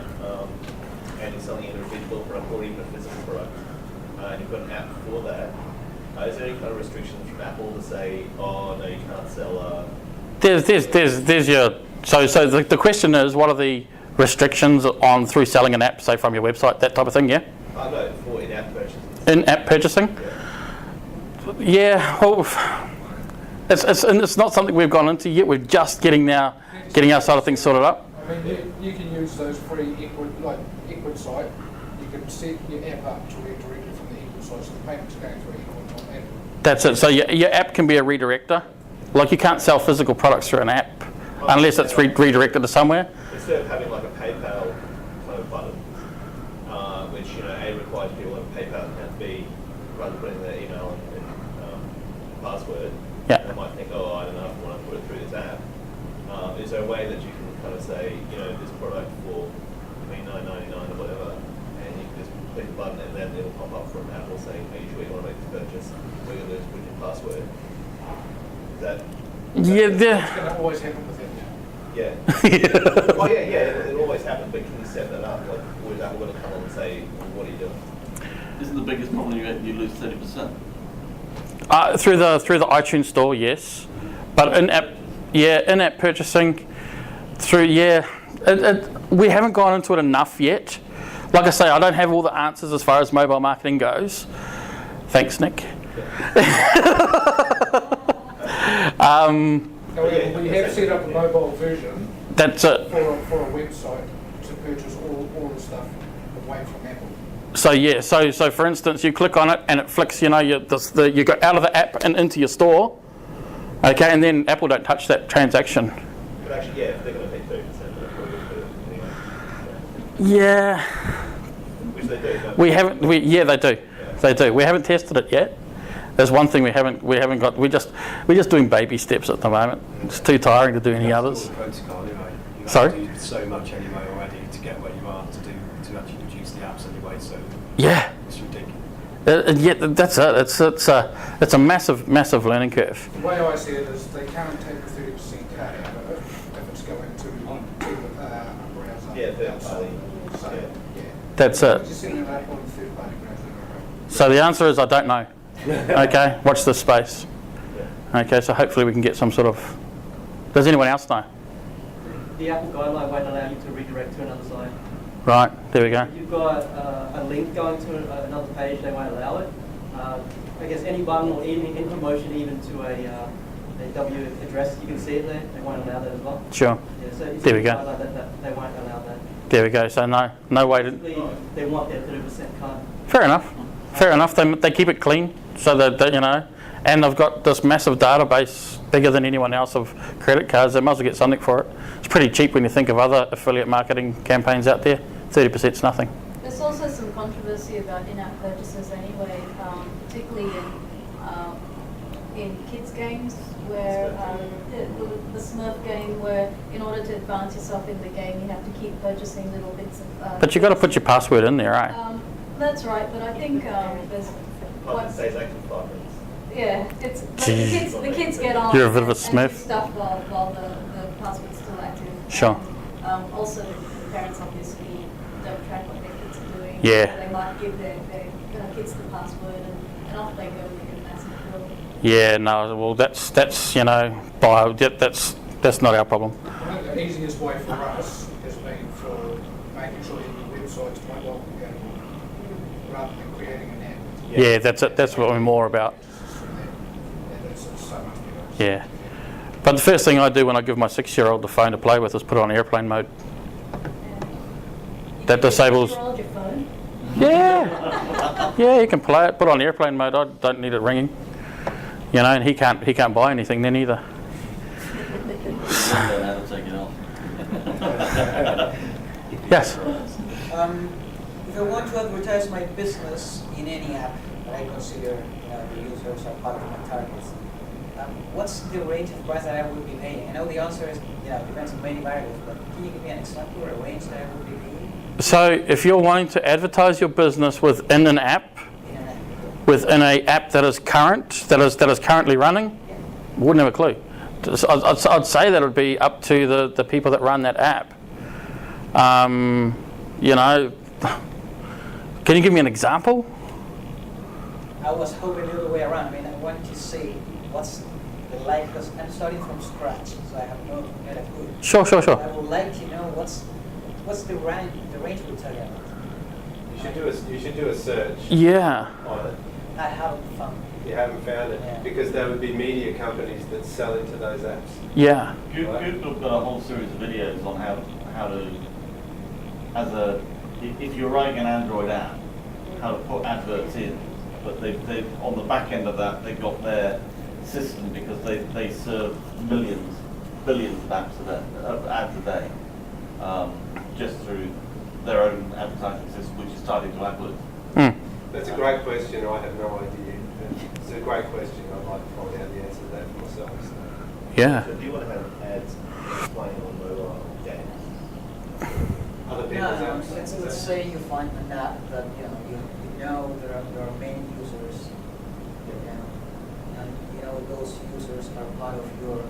and you're selling either a digital product or even a physical product, and you've got an app for that, is there any kind of restrictions from Apple to say, oh no, you can't sell? There's your. So the question is, what are the restrictions on through selling an app, say from your website, that type of thing? Yeah. I know for in-app purchases. In-app purchasing. Yeah. Well, it's not something we've gone into yet. We're just getting our side of things sorted up. I mean, you can use those free Equid site. You can set your app up to redirect it from the Equid site, so the payment's going through Equid, not Apple. That's it. So your app can be a redirector. Like you can't sell physical products through an app unless it's redirected to somewhere. Instead of having like a PayPal kind of button, which A requires people to have a PayPal account, B rather than putting their email and password, Yeah. they might think, oh, I don't know if I want to put it through this app. Is there a way that you can kind of say, this product for $29.99 or whatever, and you can just click the button and then it'll pop up from Apple saying, are you sure you want to make this purchase? We're going to put your password. Is that? Yeah. It's going to always happen with it. Yeah. Oh yeah, it always happens, but can you set that up? Like, or is Apple going to come on and say, well, what are you doing? Isn't the biggest problem you lose 30%? Through the iTunes store, yes, but in-app purchasing we haven't gone into it enough yet. Like I say, I don't have all the answers as far as mobile marketing goes. Thanks, Nick. However, we have set up a mobile version That's it. for a website to purchase all the stuff away from Apple. So yeah, so for instance, you click on it and it flicks, you go out of the app and into your store, okay, and then Apple don't touch that transaction. But actually, if they're going to pay 30%, they're probably going to put it anyway. Yeah, Which they do. Don't they do, they do. We haven't tested it yet. There's one thing we haven't got. We're just doing baby steps at the moment. It's too tiring to do any others. Protocol anyway. You Sorry? have to do so much anyway already to get where you are to actually produce the apps anyway. So Yeah. it's ridiculous. Yeah, that's it. It's a massive learning curve. The way I see it is they can't take the 30% cut out of it if it's going to a browser. Yeah, third outside. party. So, Yeah. That's it. Just setting it up on third party browser. So the answer is I don't know. Okay, watch this space. Okay, so hopefully we can get some sort of. Does anyone else know? The Apple guideline won't allow you to redirect to another site. Right, there we go. If you've got a link going to another page, they won't allow it. I guess any button or any promotion even to a W address, you can see it there. They won't allow that as well. Sure. Yeah, so it's There we go. that they won't allow that. There we go. So no way to. Basically, they want their 30% cut. Fair enough. Fair enough. They keep it clean, so that and they've got this massive database bigger than anyone else of credit cards. They might as well get something for it. It's pretty cheap when you think of other affiliate marketing campaigns out there. 30% is nothing. There's also some controversy about in-app purchases anyway, particularly in kids games where the Smurf game, where in order to advance yourself in the game you have to keep purchasing little bits of But you've got to put your password in there, right? That's right, but I think there's It stays active 5 minutes. yeah, it's but the kids get on You're a bit of a and Smurf. do stuff while the password's still active. Sure. And, also, the parents obviously don't track what their kids are doing. Yeah. So they might give their kids the password, and off they go with a massive bill. Yeah, no. Well, that's that's not our problem. I think the easiest way for us has been for making sure that your website's mobile compatible rather than creating an app. Yeah, that's it. That's what we're more about. And it's so much better. Yeah. But the first thing I do when I give my 6-year-old the phone to play with is put it on airplane mode. That disables. Your phone. Yeah. Yeah, you can play it. Put it on airplane mode. I don't need it ringing. And he can't buy anything then either. Don't know how to take it off. Yes. If I want to advertise my business in any app that I consider the users are part of my targets, what's the range of price that I would be paying? I know the answer is, it depends on many variables, but can you give me an example or a range that I would be paying? So if you're wanting to advertise your business within an app, within an app that is currently running, wouldn't have a clue. I'd say that it would be up to the people that run that app. Can you give me an example? I was hoping the other way around. I want to see what's the like, because I'm starting from scratch, so I have no clue. Sure. I would like to know what's the range we're talking about. You should do a search Yeah. on it. I haven't found it. You haven't found it Yeah. because there would be media companies that sell into those apps. Yeah. Google got a whole series of videos on how to, if you're writing an Android app, how to put adverts in. But they on the back end of that, they got their system because they serve billions of ads a day, just through their own advertising system, which is tied into AdWords. That's a great question. I have no idea. It's a great question. I'd like to find out the answer to that for myself. So. Yeah. So do you want to have ads playing on mobile games? Other people's No, apps. let's say you find an app that you know there are many users, and those users are part of your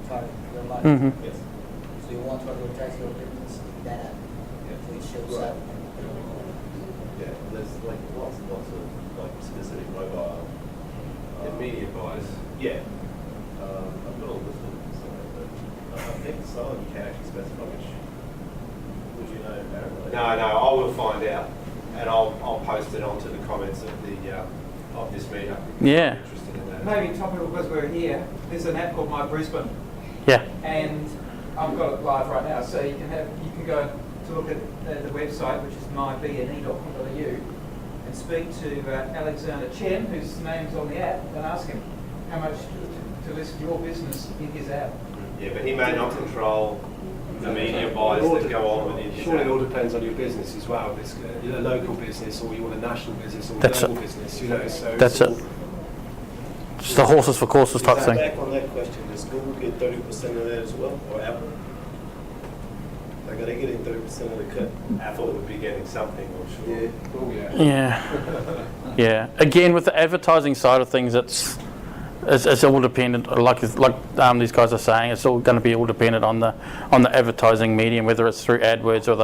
target, your market. Yes. So you want to advertise your business in that app, so it shows Right. up. Yeah, there's lots of specific mobile Media buys. Yeah. I've got a list of them somewhere, but I think some of them can actually specify which. Would you know, Aaron? No, I will find out, and I'll post it onto the comments of this meetup. If Yeah. you're interested in that. Maybe topical because we're here. There's an app called My Brisbane, Yeah. and I've got it live right now. So you can go to look at the website, which is mybne.com.au, and speak to Alexander Chen, whose name's on the app, and ask him how much to list your business in his app. Yeah, but he may not control the media buys that go on within his Surely it all app. depends on your business as well. If it's a local business or you want a national business or a That's global it. business, so That's it. Just the horses for courses type thing. Back on that question, does Google get 30% of that as well, or Apple? Like, are they getting 30% of the cut? Apple would be getting something, I'm sure. Yeah. Oh, yeah. Yeah. Yeah. Again, with the advertising side of things, it's all dependent. Like these guys are saying, it's all going to be all dependent on the advertising medium, whether it's through AdWords or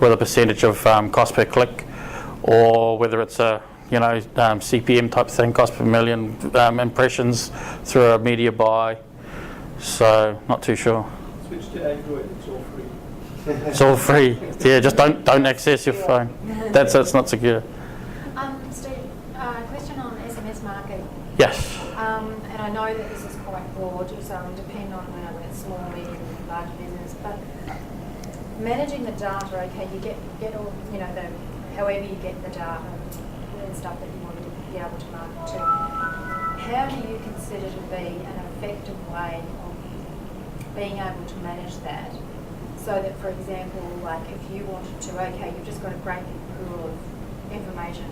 the percentage of cost per click, or whether it's a CPM type thing, cost per million impressions through a media buy. So not too sure. Switch to Android, it's all free. It's all free. Yeah, just don't access your phone. It's not secure. Steve, question on SMS marketing. Yes. And I know that this is quite broad, so it will depend on whether it's small, medium, large business. But managing the data, okay, you get all however you get the data and stuff that you want to be able to market to. How do you consider to be an effective way of being able to manage that? So that, for example, like if you wanted to, okay, you've just got a great big pool of information,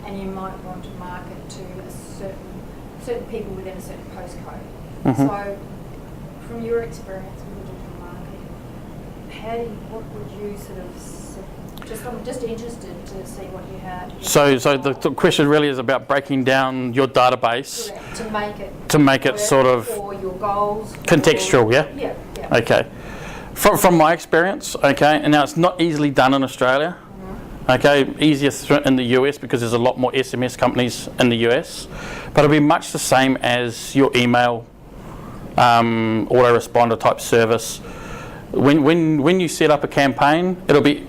and you might want to market to a certain people within a certain postcode. Mm-hmm. So, from your experience with digital marketing, what would you sort of? I'm just interested to see what you had. So the question really is about breaking down your database. Correct. To make it sort of for your goals. Contextual, yeah? Yeah. Okay. From my experience, okay, and now it's not easily done in Australia. Okay, easier in the US because there's a lot more SMS companies in the US, but it'll be much the same as your email autoresponder type service. When you set up a campaign, it'll be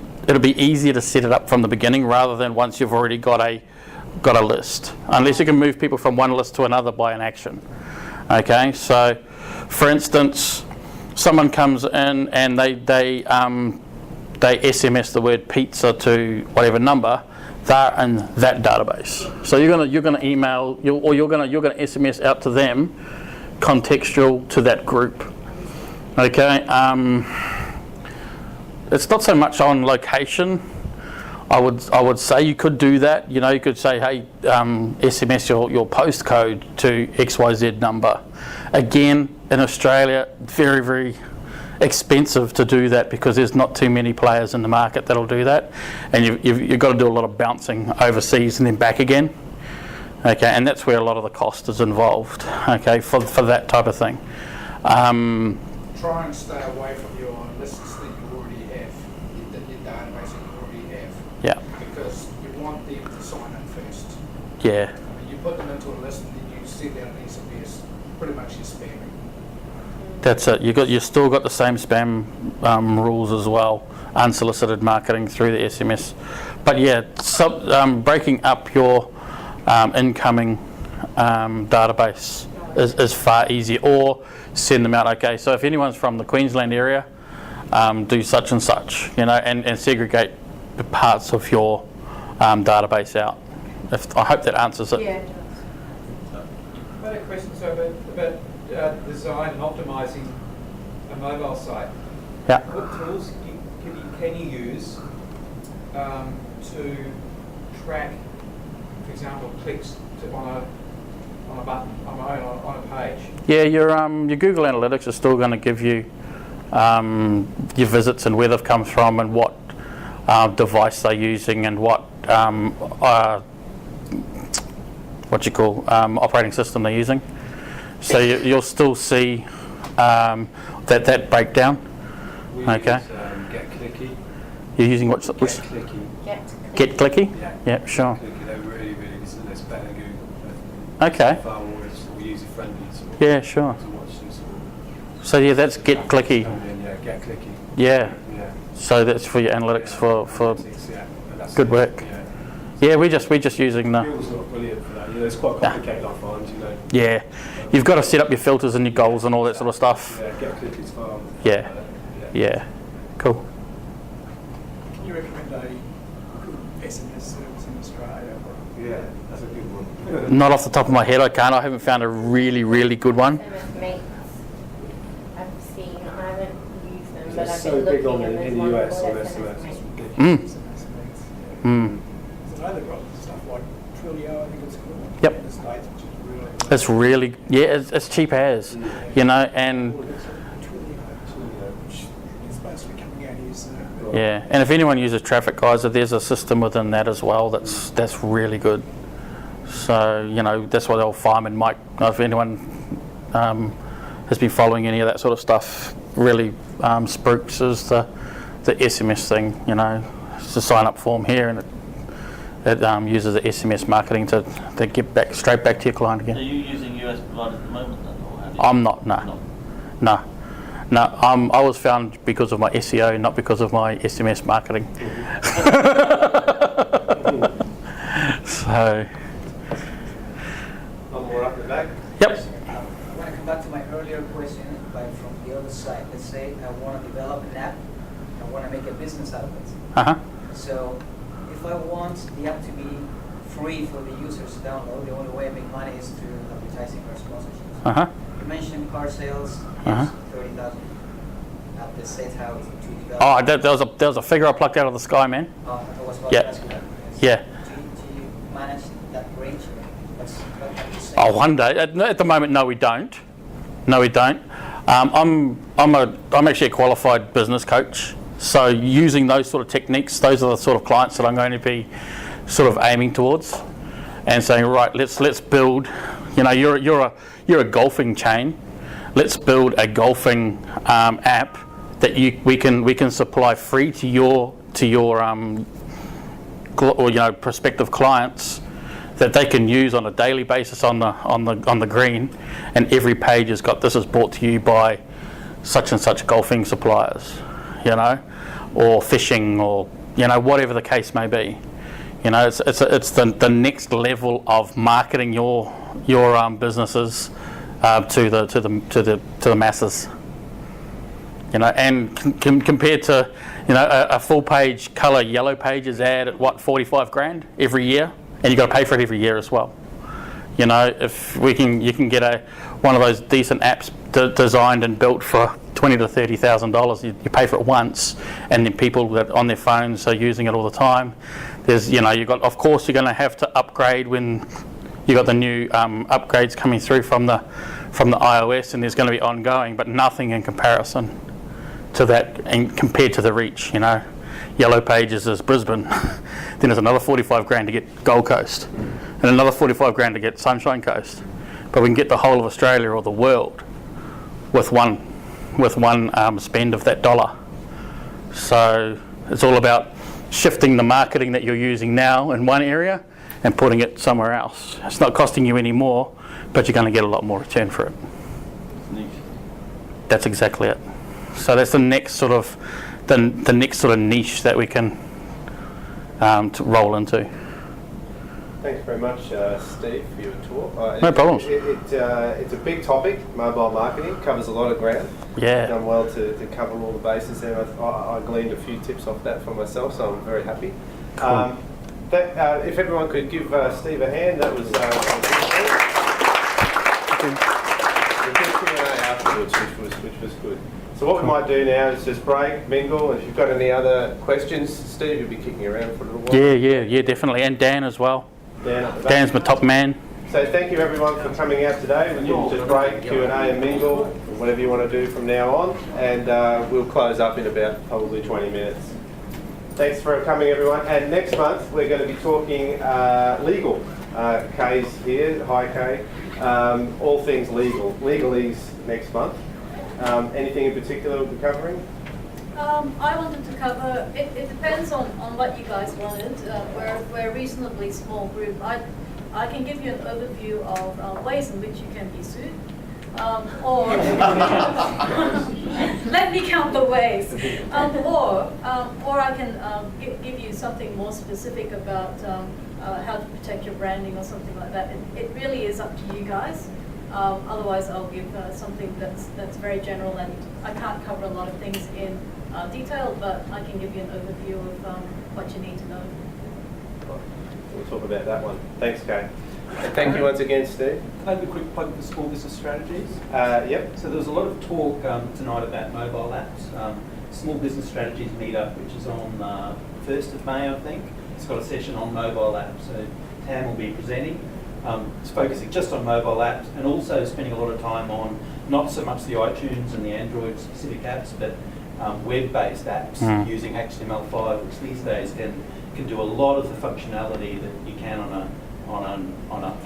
easier to set it up from the beginning rather than once you've already got a list, unless you can move people from one list to another by an action. Okay, so for instance, someone comes in and they SMS the word pizza to whatever number, they're in that database. So you're gonna email you're gonna SMS out to them, contextual to that group. Okay. It's not so much on location. I would say you could do that. You know, you could say, hey, SMS your postcode to XYZ number. Again, in Australia, very, very expensive to do that because there's not too many players in the market that'll do that, and you've got to do a lot of bouncing overseas and then back again. Okay, and that's where a lot of the cost is involved. Okay, for that type of thing. Try and stay away from your lists that you already have, your database that you already have. Yeah. Because you want them to sign in first. Yeah. I mean, you put them into a list and then you send out an SMS, pretty much you're spamming. That's it. You still got the same spam rules as well, unsolicited marketing through the SMS. But yeah, breaking up your incoming database is far easier, or send them out. Okay, so if anyone's from the Queensland area, do such and such, you know, and segregate the parts of your database out. I hope that answers it. Yeah. I had a question about design and optimising a mobile site. Yeah. What tools can you use to track, for example, clicks on a button on a page? Yeah, your Google Analytics is still going to give you your visits and where they've come from and what device they're using and what operating system they're using. So you'll still see that breakdown. Okay. Get Clicky. You're using which? Get Clicky. Get Clicky? Yeah. Sure. Clicky, they're really that's better than Google. Okay. Far more user friendly. Yeah, sure. To watch some sort of. So yeah, that's Get Clicky. Yeah, Get Clicky. Yeah. Yeah. So that's for your analytics for Yeah, good work. Yeah, we're just using the. Google's not brilliant for that. You know, it's quite complicated. I find, you know. Yeah, you've got to set up your filters and your goals and all that sort of stuff. Yeah, Get Clicky's far. Yeah. Cool. Can you recommend a good SMS service in Australia? Yeah, that's a good one. Not off the top of my head, I can't. I haven't found a really, really good one. SMS Mates, I've seen. I haven't used them, but It's I've so been big looking on and there's in one the US called on SMS SMS. Mates. I know they've got stuff like Twilio, I think it's called. Yep. In the States, which is really. It's really, it's cheap as, you know, and Twilio, which is basically coming out here. yeah, and if anyone uses Traffic Geyser, there's a system within that as well that's really good. So, you know, that's what old Fireman Mike, if anyone has been following any of that sort of stuff, really spooks is the SMS thing, you know. It's a sign up form here and it uses the SMS marketing to get straight back to your client again. Are you using US providers at the moment then? Or have you? I'm not, no. I was found because of my SEO, not because of my SMS marketing. So. One more up the back. Yep. I want to come back to my earlier question, but from the other side. Let's say I want to develop an app, I want to make a business out of it. Uh-huh. So if I want the app to be free for the users to download, the only way I make money is through advertising or sponsorships. Uh-huh. You mentioned car sales, Uh-huh. 30,000 at the set how to develop. Oh, there was a figure I plucked out of the sky, man. I was about Yeah. to ask you that. Yeah. Do you manage that range? What have you said? Oh, one day. At the moment, no, we don't. No, we don't. I'm actually a qualified business coach. So using those sort of techniques, those are the sort of clients that I'm going to be sort of aiming towards, and saying, right, let's build. You know, you're a golfing chain. Let's build a golfing app that we can supply free to your prospective clients, that they can use on a daily basis on the green, and every page has got, this is brought to you by such and such golfing suppliers, you know, or fishing, or, you know, whatever the case may be. You know, it's the next level of marketing your businesses to the masses. You know, and compared to, you know, a full page colour yellow pages ad at what, 45 grand every year, and you've got to pay for it every year as well. You know, if you can get one of those decent apps designed and built for $20 $20,000 to $30,000. You pay for it once, and then people that on their phones are using it all the time. There's, of course, you're going to have to upgrade when you got the new upgrades coming through from the iOS, and there's going to be ongoing, but nothing in comparison to that, and compared to the reach. Yellow Pages is Brisbane, then there's another 45 grand to get Gold Coast, and another 45 grand to get Sunshine Coast. But we can get the whole of Australia or the world with one spend of that dollar. So it's all about shifting the marketing that you're using now in one area and putting it somewhere else. It's not costing you any more, but you're going to get a lot more return for it. That's exactly it. So that's the next sort of niche that we can to roll into. Thanks very much, Steve, for your talk. No problems. It's a big topic, mobile marketing. Covers a lot of ground. Yeah. You've done well to cover all the bases there. I gleaned a few tips off that for myself, so I'm very happy. Cool. If everyone could give Steve a hand, that was a good Q&A afterwards, which was good. So what we might do now is just break, mingle, and if you've got any other questions, Steve, you'll be kicking around for a little while. Yeah, definitely, and Dan as well. Dan's my top man. So thank you everyone for coming out today. We can just break, Q&A and mingle, whatever you want to do from now on, and we'll close up in about probably 20 minutes. Thanks for coming everyone, and next month we're going to be talking legal. Kay's here, hi Kay. All things legal. Legalese next month. Anything in particular we'll be covering? I wanted to cover, it depends on what you guys wanted. We're a reasonably small group. I can give you an overview of ways in which you can be sued. Or let me count the ways. Or I can give you something more specific about how to protect your branding or something like that. It really is up to you guys. Otherwise, I'll give something that's very general, and I can't cover a lot of things in detail, but I can give you an overview of what you need to know. We'll talk about that one. Thanks, Kay. And thank you once again, Steve. Can I have a quick plug for small business strategies? Yep. So there was a lot of talk tonight about mobile apps. Small business strategies meetup, which is on 1st of May, I think. It's got a session on mobile apps. So Tam will be presenting. It's focusing just on mobile apps and also spending a lot of time on not so much the iTunes and the Android specific apps, but web-based apps using HTML5, which these days can do a lot of the functionality that you can on an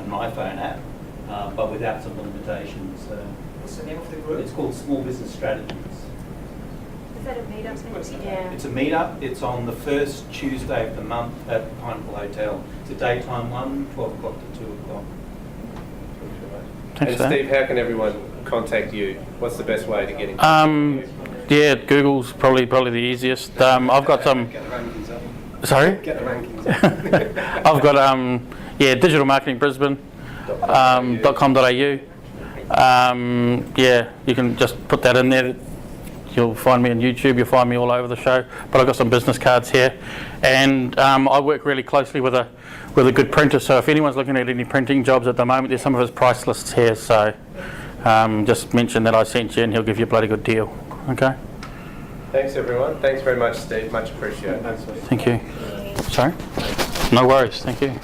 iPhone app, but without some limitations. What's the name of the group? It's called Small Business Strategies. Is that a meetup? Yeah. It's a meetup. It's on the first Tuesday of the month at Pineapple Hotel. It's a daytime one, 12 o'clock to 2 o'clock. And Steve, how can everyone contact you? What's the best way to get in contact with you? Yeah, Google's probably the easiest. I've got some. Get the rankings up. Sorry? Get the rankings up. I've got Digital Marketing Brisbane .com.au. Yeah, you can just put that in there. You'll find me on YouTube. You'll find me all over the show. But I've got some business cards here, and I work really closely with a good printer. So if anyone's looking at any printing jobs at the moment, there's some of his price lists here. So just mention that I sent you, and he'll give you a bloody good deal. Okay. Thanks everyone. Thanks very much, Steve. Much appreciated. Thank you. Sorry? No worries. Thank you.